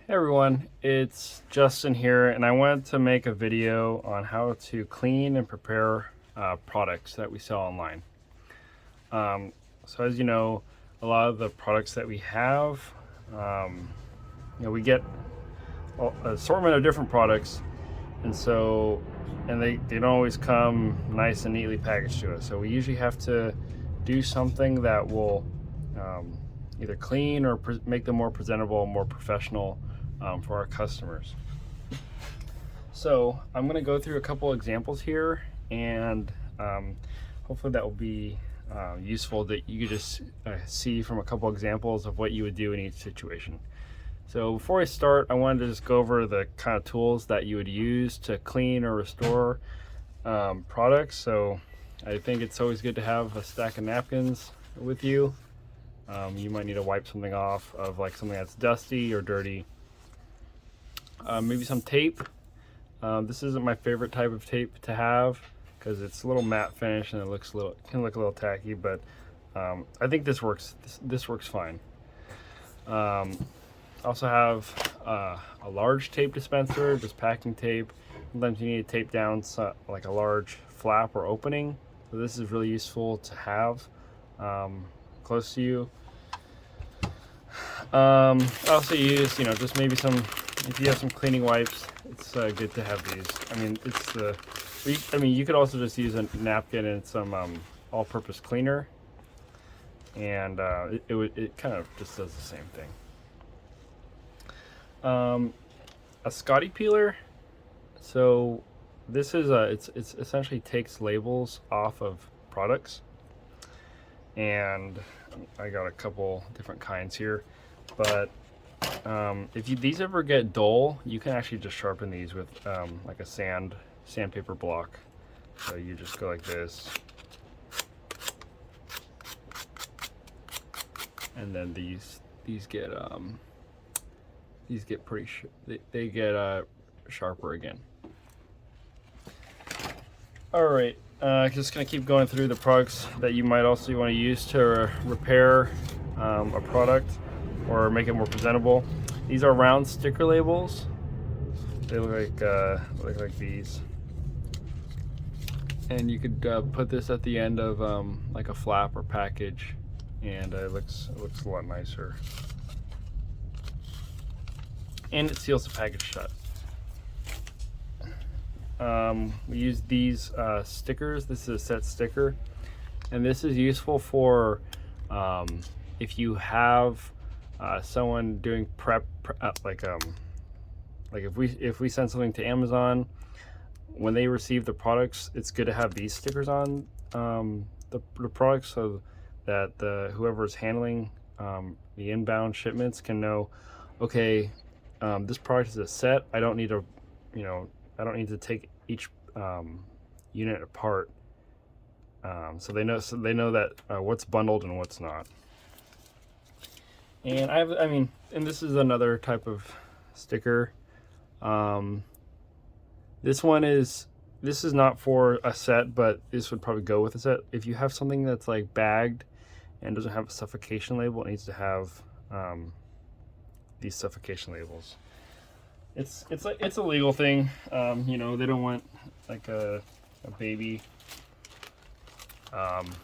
Hey everyone, it's Justin here, and I wanted to make a video on how to clean and prepare products that we sell online. So as you know, a lot of the products that we have, um, we get an assortment of different products, and they don't always come nice and neatly packaged to us. So we usually have to do something that will either clean or make them more presentable, more professional for our customers. So I'm going to go through a couple examples here, and hopefully that will be useful, that you could just see from a couple examples of what you would do in each situation. So before I start, I wanted to just go over the kind of tools that you would use to clean or restore products. So I think it's always good to have a stack of napkins with you. You might need to wipe something off of like something that's dusty or dirty. Maybe some tape. This isn't my favorite type of tape to have because it's a little matte finish and it can look a little tacky, but I think this works. This works fine. Also have a large tape dispenser, just packing tape. Sometimes you need to tape down like a large flap or opening. So this is really useful to have close to you. I also use, just maybe if you have some cleaning wipes, it's good to have these. You could also just use a napkin and some all-purpose cleaner, and it kind of just does the same thing. A Scotty peeler. So this is it's essentially takes labels off of products, and I got a couple different kinds here, but if these ever get dull, you can actually just sharpen these with like a sandpaper block. So you just go like this, and then these get pretty they get sharper again. All right, just gonna keep going through the products that you might also want to use to repair a product or make it more presentable. These are round sticker labels. They look like these, and you could put this at the end of like a flap or package, and it looks a lot nicer, and it seals the package shut. We use these stickers. This is a set sticker, and this is useful for if you have someone doing prep, like if we send something to Amazon, when they receive the products, it's good to have these stickers on the products, so that whoever's handling the inbound shipments can know, okay, this product is a set. I don't need to take each unit apart, so they know that what's bundled and what's not. And and this is another type of sticker. This is not for a set, but this would probably go with a set. If you have something that's like bagged and doesn't have a suffocation label, it needs to have these suffocation labels. It's a legal thing. They don't want like a baby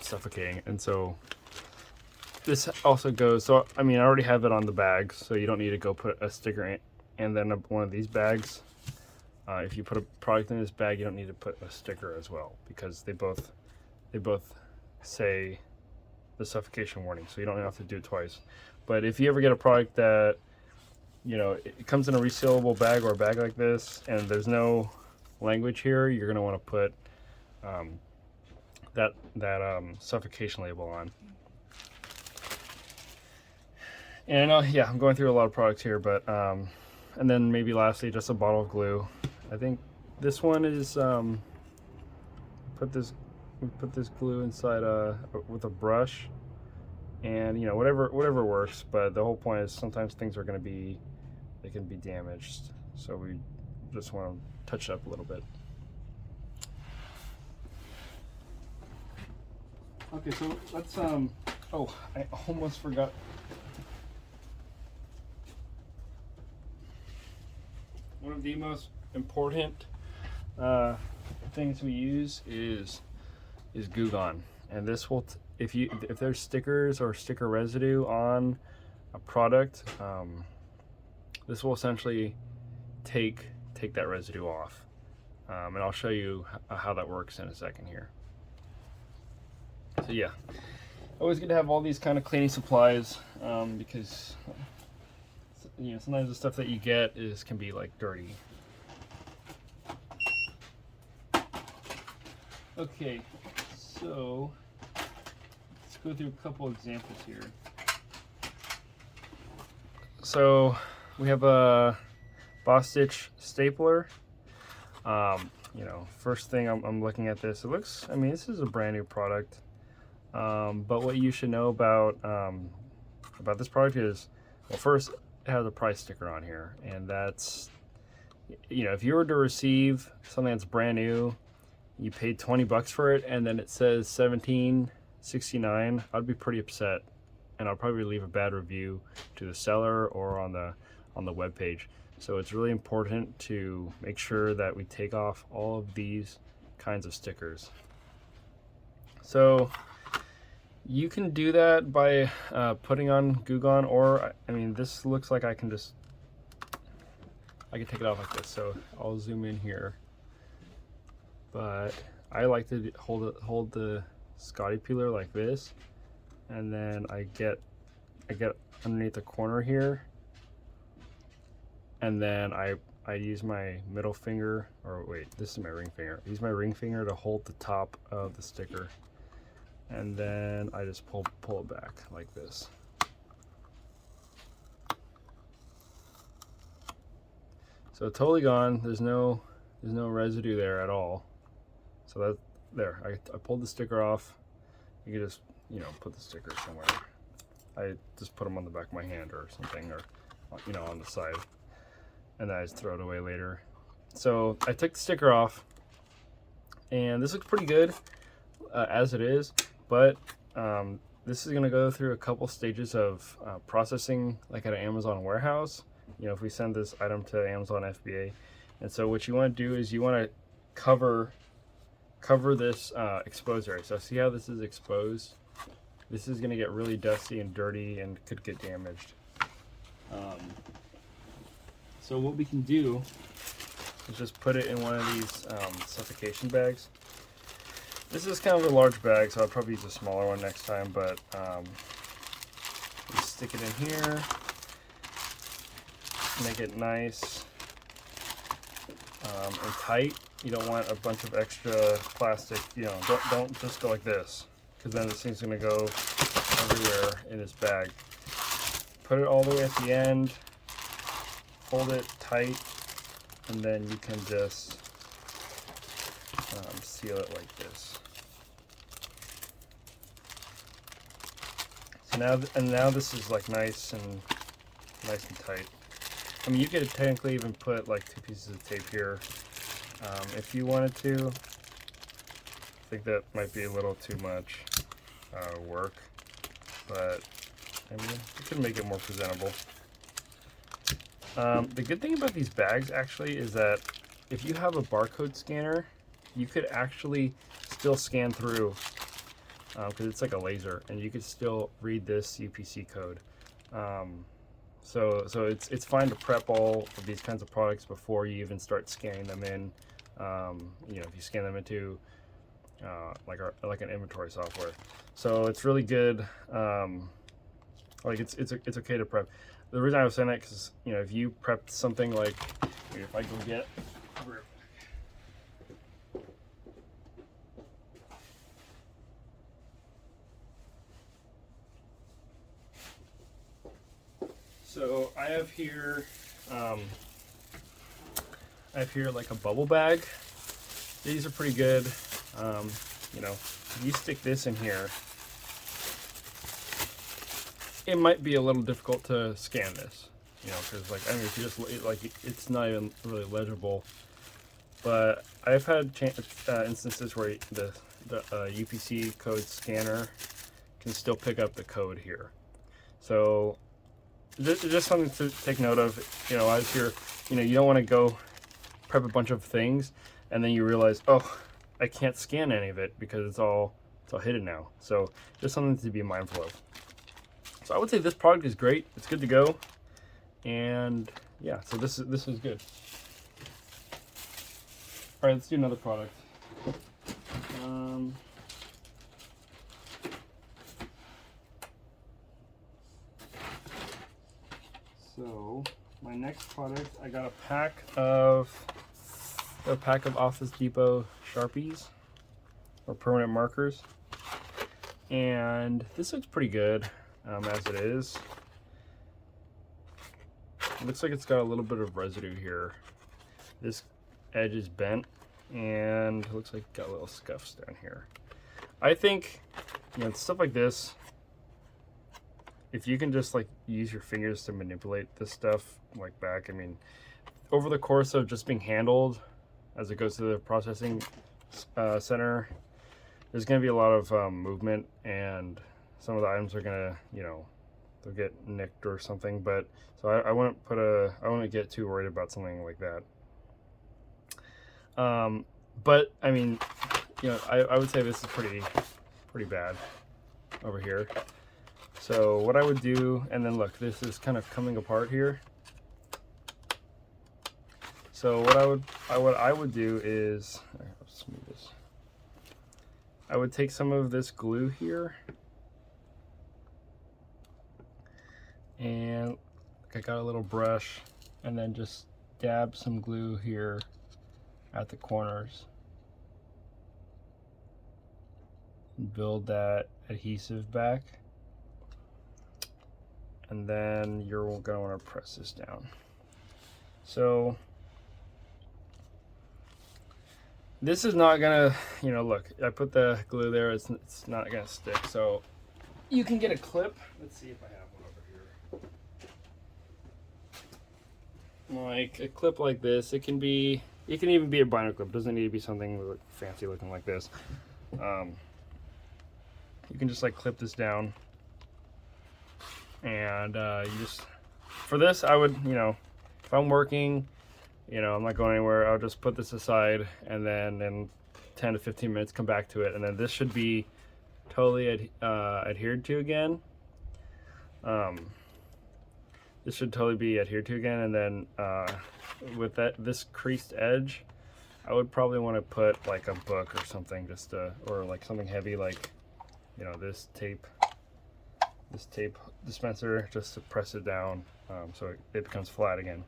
suffocating, and so this also goes. So I already have it on the bag, so you don't need to go put a sticker in and then one of these bags. If you put a product in this bag, you don't need to put a sticker as well, because they both say the suffocation warning, so you don't have to do it twice. But if you ever get a product that it comes in a resealable bag or a bag like this, and there's no language here, you're going to want to put that suffocation label on. And I'm going through a lot of products here, but and then maybe lastly, just a bottle of glue. I think this one is we put this glue inside with a brush, and whatever works. But the whole point is sometimes things are they can be damaged, so we just want to touch it up a little bit. Okay, so let's oh, I almost forgot. one of the most important things we use is Goo Gone, and this will if there's stickers or sticker residue on a product, this will essentially take that residue off, and I'll show you how that works in a second here. So yeah, always good to have all these kind of cleaning supplies, because sometimes the stuff that you get can be like dirty. Okay, so let's go through a couple examples here. So we have a Boss Stitch stapler. First thing I'm looking at this, this is a brand new product. But what you should know about this product is, well, first it has a price sticker on here, and that's, if you were to receive something that's brand new, you paid 20 bucks for it, and then it says $17.69, I'd be pretty upset, and I'll probably leave a bad review to the seller or on the web page. So it's really important to make sure that we take off all of these kinds of stickers. So you can do that by putting on Goo Gone, or this looks like I can take it off like this. So I'll zoom in here, but I like to hold the Scotty peeler like this, and then I get underneath the corner here, and then I use my middle finger, or wait, this is my ring finger. I use my ring finger to hold the top of the sticker, and then I just pull it back like this. So totally gone. There's no residue there at all. So that there, I pulled the sticker off. You can just put the sticker somewhere. I just put them on the back of my hand or something, or on the side, and then I just throw it away later. So I took the sticker off, and this looks pretty good as it is, but this is going to go through a couple stages of processing, like at an Amazon warehouse. If we send this item to Amazon FBA, and so what you want to do is you want to cover this exposed area. So see how this is exposed? This is going to get really dusty and dirty and could get damaged. So what we can do is just put it in one of these suffocation bags. This is kind of a large bag, so I'll probably use a smaller one next time, but you stick it in here, make it nice and tight. You don't want a bunch of extra plastic, don't just go like this, because then this thing's going to go everywhere in this bag. Put it all the way at the end, hold it tight, and then you can just seal it like this. So now this is like nice and tight. You could technically even put like 2 pieces of tape here if you wanted to. I think that might be a little too much work, but you can make it more presentable. The good thing about these bags actually is that if you have a barcode scanner, you could actually still scan through, because it's like a laser, and you could still read this UPC code. So it's fine to prep all of these kinds of products before you even start scanning them in. If you scan them into like an inventory software, so it's really good. It's okay to prep. The reason I was saying that because if you prepped something like, if I go get so I have here like a bubble bag. These are pretty good. If you stick this in here, it might be a little difficult to scan this, because if you just it's not even really legible. But I've had instances where the UPC code scanner can still pick up the code here. So just something to take note of. You know, as you're, you don't want to go prep a bunch of things and then you realize, oh, I can't scan any of it because it's all hidden now. So just something to be mindful of. So I would say this product is great. It's good to go, and yeah. So this is good. All right, let's do another product. So my next product, I got a pack of Office Depot Sharpies or permanent markers, and this looks pretty good as it is. It looks like it's got a little bit of residue here. This edge is bent and it looks like it's got little scuffs down here. I think, stuff like this, if you can just like use your fingers to manipulate this stuff like back, I mean, over the course of just being handled as it goes to the processing center, there's going to be a lot of movement, and some of the items are going to, they'll get nicked or something. But so I wouldn't get too worried about something like that. But I mean, I would say this is pretty bad over here. So what I would do, and then look, this is kind of coming apart here. So what I would do is, let's move this. I would take some of this glue here, and I got a little brush, and then just dab some glue here at the corners. Build that adhesive back, and then you're gonna want to press this down. So this is not gonna, look, I put the glue there, it's not gonna stick. So you can get a clip. Let's see if I have one over here. Like a clip like this. It can even be a binder clip. It doesn't need to be something fancy looking like this. You can just like clip this down, and you just, for this, I would, if I'm working, I'm not going anywhere, I'll just put this aside, and then in 10 to 15 minutes come back to it, and then this should be totally adhered to again. This should totally be adhered to again, and then with this creased edge, I would probably want to put like a book or something, or like something heavy, like this tape dispenser, just to press it down so it becomes flat again.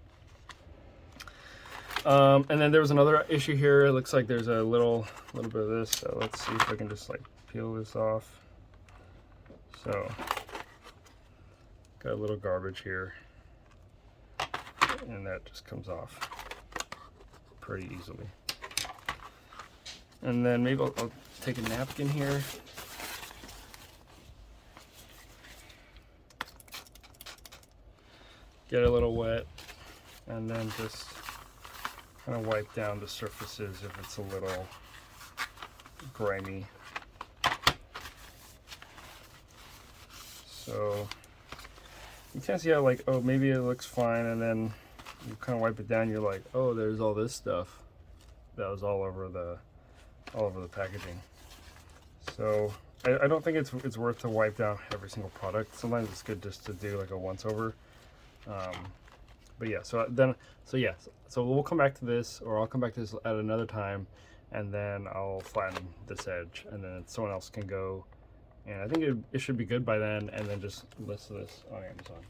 And then there was another issue here. It looks like there's a little bit of this. So let's see if I can just like peel this off. So got a little garbage here, and that just comes off pretty easily. And then maybe I'll take a napkin here. Get a little wet, and then just kind of wipe down the surfaces if it's a little grimy. So you can see how, like, oh, maybe it looks fine, and then you kind of wipe it down, you're like, oh, there's all this stuff that was all over the packaging. So I don't think it's worth to wipe down every single product. Sometimes it's good just to do like a once over. But yeah, so we'll come back to this, or I'll come back to this at another time, and then I'll flatten this edge, and then someone else can go, and I think it should be good by then, and then just list this on Amazon.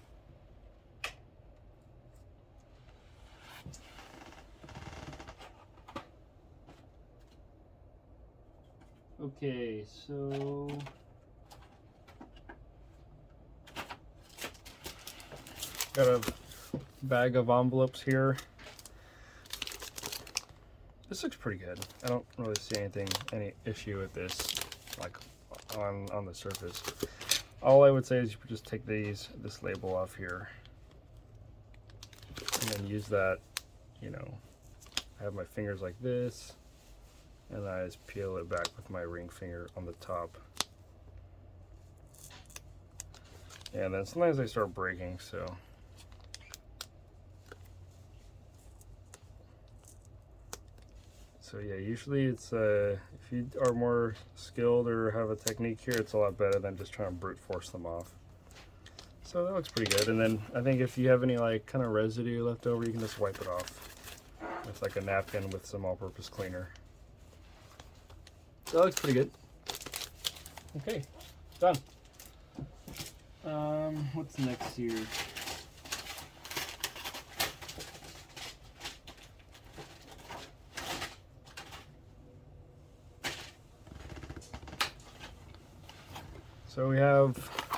Okay, so got a bag of envelopes here. This looks pretty good. I don't really see any issue with this, like on the surface. All I would say is you just take this label off here, and then use that, I have my fingers like this, and I just peel it back with my ring finger on the top. And then sometimes they start breaking, so. So yeah, usually it's, if you are more skilled or have a technique here, it's a lot better than just trying to brute force them off. So that looks pretty good. And then I think if you have any like kind of residue left over, you can just wipe it off with like a napkin with some all-purpose cleaner. So that looks pretty good. Okay, done. What's next here? So we have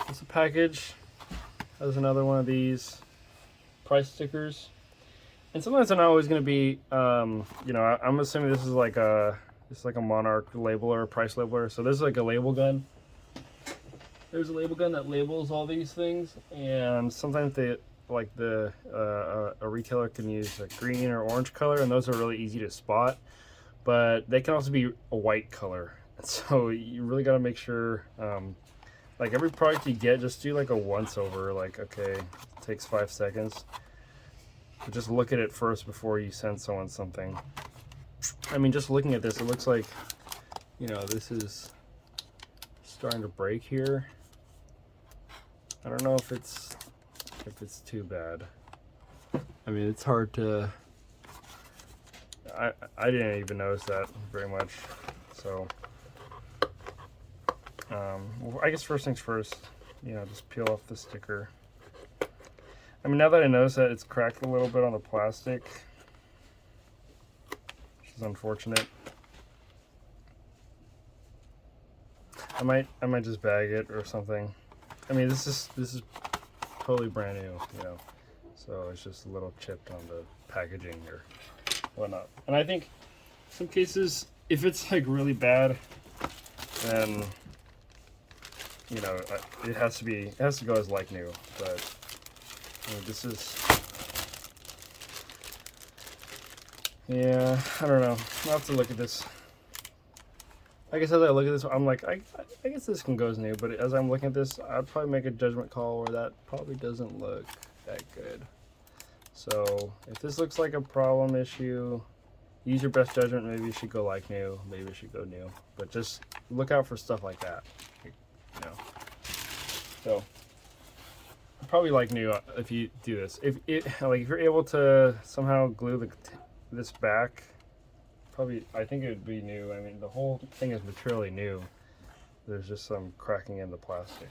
this package. Has another one of these price stickers, and sometimes they're not always going to be. You know, I'm assuming this is like a Monarch labeler, price labeler. So this is like a label gun. There's a label gun that labels all these things, and sometimes they like a retailer can use a green or orange color, and those are really easy to spot. But they can also be a white color, so you really got to make sure. Like every product you get, just do like a once over. Like, okay, it takes 5 seconds. But just look at it first before you send someone something. I mean, just looking at this, it looks like, you know, this is starting to break here. I don't know if it's too bad. I mean, it's hard to. I didn't even notice that very much. So. Well, I guess first things first, you know, just peel off the sticker. I mean, now that I notice that it's cracked a little bit on the plastic, which is unfortunate. I might just bag it or something. I mean, this is totally brand new, you know, so it's just a little chipped on the packaging or whatnot. And I think some cases, if it's like really bad, then you know, it has to go as like new. But I mean, this is, yeah, I don't know. I'll have to look at this. Like I said, I look at this, I'm like, I guess this can go as new, but as I'm looking at this, I'd probably make a judgment call where that probably doesn't look that good. So if this looks like a problem issue, use your best judgment. Maybe you should go like new, maybe you should go new, but just look out for stuff like that. You know, so probably like new if you do this. If you're able to somehow glue this back, probably I think it would be new. I mean, the whole thing is materially new. There's just some cracking in the plastic.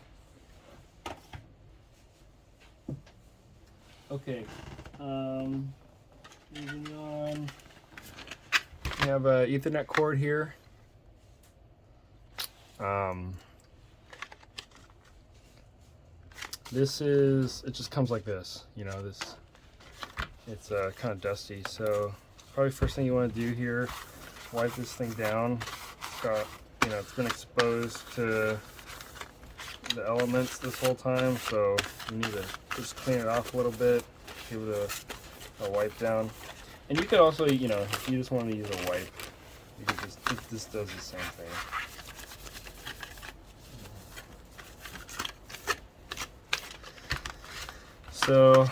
Okay, moving on. We have a Ethernet cord here. It just comes like this, you know, it's kind of dusty, so probably first thing you want to do here, wipe this thing down. It's got, you know, it's been exposed to the elements this whole time, so you need to just clean it off a little bit, give it a wipe down. And you could also, you know, if you just want to use a wipe, you could just, it just does the same thing. So,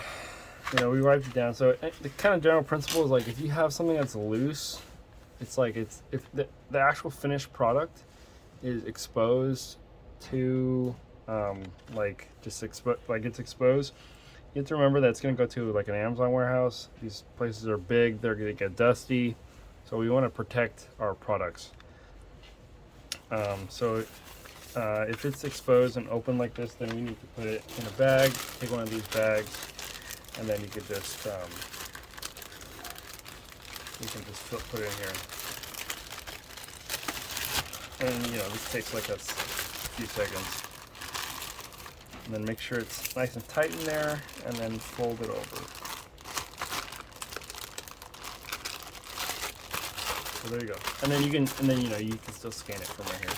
you know, we wiped it down. So the kind of general principle is like if you have something that's loose, it's like if the actual finished product is exposed to it's exposed, you have to remember that it's going to go to like an Amazon warehouse. These places are big, they're going to get dusty, so we want to protect our products. If it's exposed and open like this, then we need to put it in a bag. Take one of these bags, and then you could just put it in here. And you know, this takes like a few seconds. And then make sure it's nice and tight in there, and then fold it over. So there you go. And then you can still scan it from right here.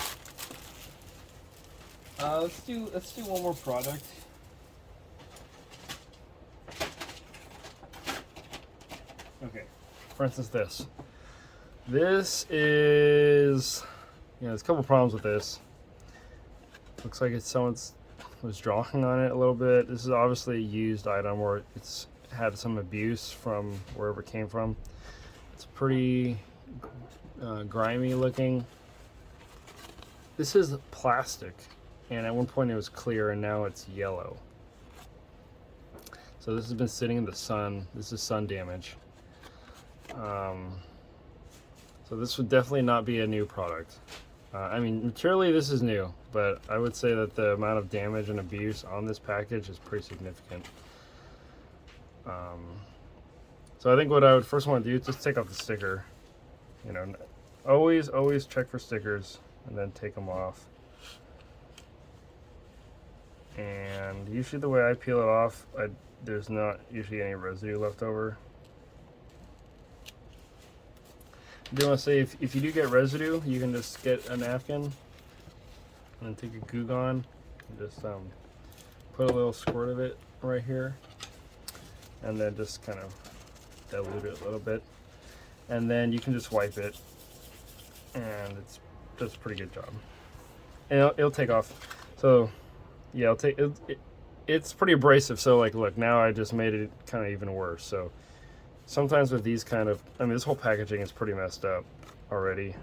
Let's do one more product. Okay, for instance, this. This is, you know, there's a couple problems with this. Looks like it's someone's was drawing on it a little bit. This is obviously a used item, or it's had some abuse from wherever it came from. It's pretty grimy looking. This is plastic, and at one point it was clear, and now it's yellow. So this has been sitting in the sun. This is sun damage. So this would definitely not be a new product. I mean, materially this is new, but I would say that the amount of damage and abuse on this package is pretty significant. So I think what I would first want to do is just take off the sticker. You know, always check for stickers and then take them off. And usually the way I peel it off, there's not usually any residue left over. I do want to say, if you do get residue, you can just get a napkin and then take a Goo Gone and just put a little squirt of it right here, and then just kind of dilute it a little bit, and then you can just wipe it, and it does a pretty good job. And it'll take off. So yeah, it's pretty abrasive. So like, look, now I just made it kind of even worse. So sometimes with these kind of, I mean, this whole packaging is pretty messed up already.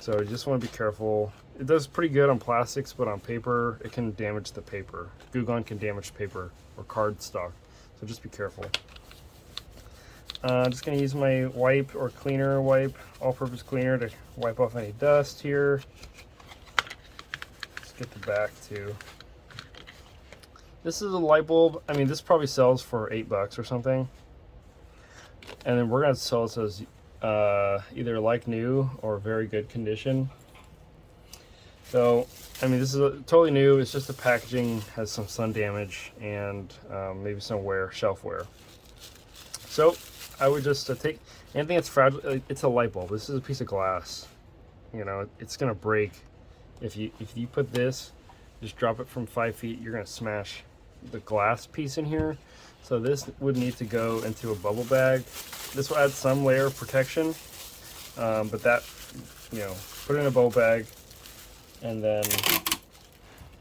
So you just want to be careful. It does pretty good on plastics, but on paper, it can damage the paper. Goo Gone can damage paper or cardstock. So just be careful. I'm just going to use my wipe or cleaner wipe, all-purpose cleaner, to wipe off any dust here. Let's get the back too. This is a light bulb. I mean, this probably sells for $8 or something. And then we're going to sell this as either like new or very good condition. So, I mean, this is totally new. It's just the packaging has some sun damage and maybe some wear, shelf wear. So I would just take anything that's fragile. It's a light bulb. This is a piece of glass. You know, it's going to break. If you put this, just drop it from 5 feet, you're going to smash the glass piece in here. So this would need to go into a bubble bag. This will add some layer of protection, but that, you know, put it in a bubble bag, and then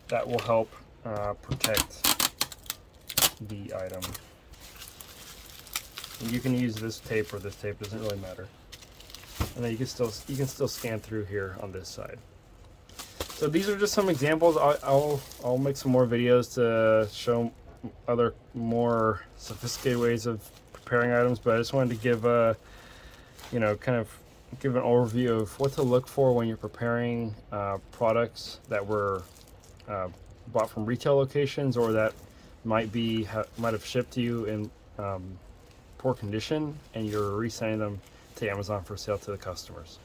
that will help protect the item. And you can use this tape or this tape, doesn't really matter. And then you can still scan through here on this side. So these are just some examples. I'll make some more videos to show other more sophisticated ways of preparing items, but I just wanted to give you know, kind of give an overview of what to look for when you're preparing products that were bought from retail locations, or that might have shipped to you in poor condition and you're resending them to Amazon for sale to the customers.